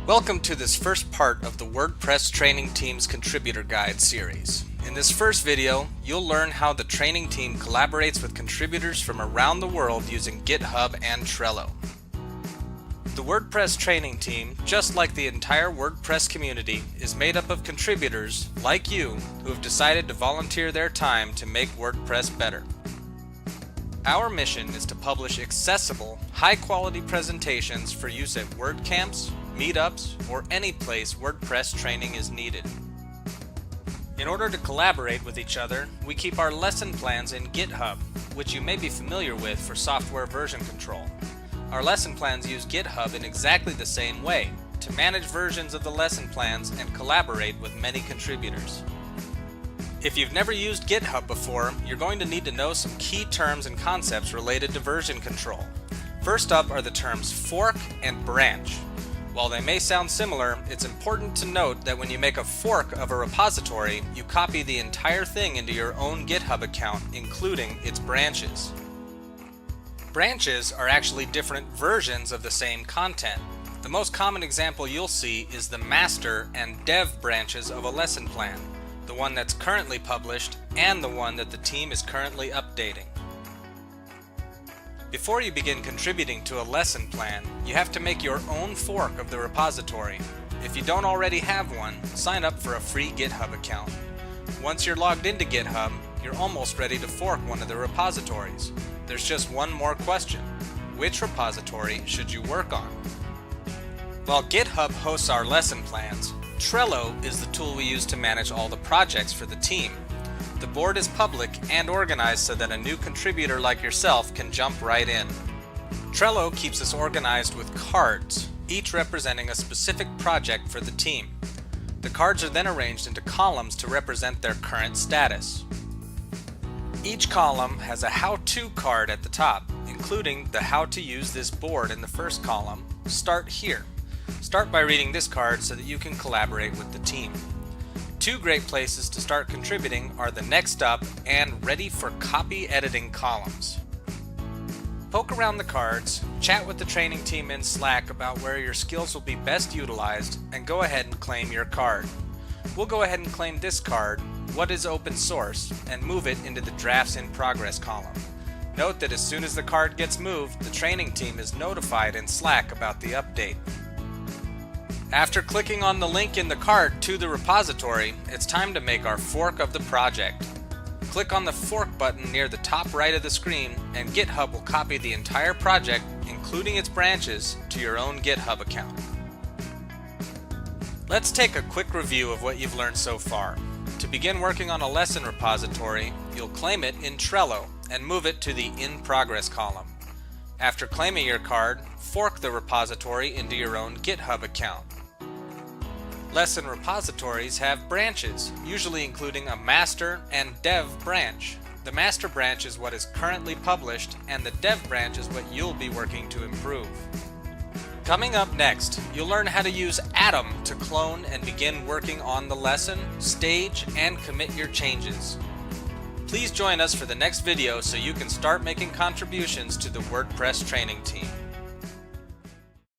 Welcome to this first part of the WordPress Training Team's Contributor Guide series. In this first video, you'll learn how the training team collaborates with contributors from around the world using GitHub and Trello. The WordPress Training Team, just like the entire WordPress community, is made up of contributors, like you, who have decided to volunteer their time to make WordPress better. Our mission is to publish accessible, high-quality presentations for use at WordCamps, meetups, or any place WordPress training is needed. In order to collaborate with each other, we keep our lesson plans in GitHub, which you may be familiar with for software version control. Our lesson plans use GitHub in exactly the same way, to manage versions of the lesson plans and collaborate with many contributors. If you've never used GitHub before, you're going to need to know some key terms and concepts related to version control. First up are the terms fork and branch. While they may sound similar, it's important to note that when you make a fork of a repository, you copy the entire thing into your own GitHub account, including its branches. Branches are actually different versions of the same content. The most common example you'll see is the master and dev branches of a lesson plan, the one that's currently published and the one that the team is currently updating. Before you begin contributing to a lesson plan, you have to make your own fork of the repository. If you don't already have one, sign up for a free GitHub account. Once you're logged into GitHub, you're almost ready to fork one of the repositories. There's just one more question. Which repository should you work on? While GitHub hosts our lesson plans, Trello is the tool we use to manage all the projects for the team. The board is public and organized so that a new contributor like yourself can jump right in. Trello keeps us organized with cards, each representing a specific project for the team. The cards are then arranged into columns to represent their current status. Each column has a how-to card at the top, including the how to use this board in the first column. Start here. Start by reading this card so that you can collaborate with the team. Two great places to start contributing are the Next Up and Ready for Copy Editing columns. Poke around the cards, chat with the training team in Slack about where your skills will be best utilized, and go ahead and claim your card. We'll go ahead and claim this card, What is Open Source, and move it into the Drafts in Progress column. Note that as soon as the card gets moved, the training team is notified in Slack about the update. After clicking on the link in the card to the repository, it's time to make our fork of the project. Click on the fork button near the top right of the screen and GitHub will copy the entire project, including its branches, to your own GitHub account. Let's take a quick review of what you've learned so far. To begin working on a lesson repository, you'll claim it in Trello and move it to the In Progress column. After claiming your card, fork the repository into your own GitHub account. Lesson repositories have branches, usually including a master and dev branch. The master branch is what is currently published, and the dev branch is what you'll be working to improve. Coming up next, you'll learn how to use Atom to clone and begin working on the lesson, stage, and commit your changes. Please join us for the next video so you can start making contributions to the WordPress training team.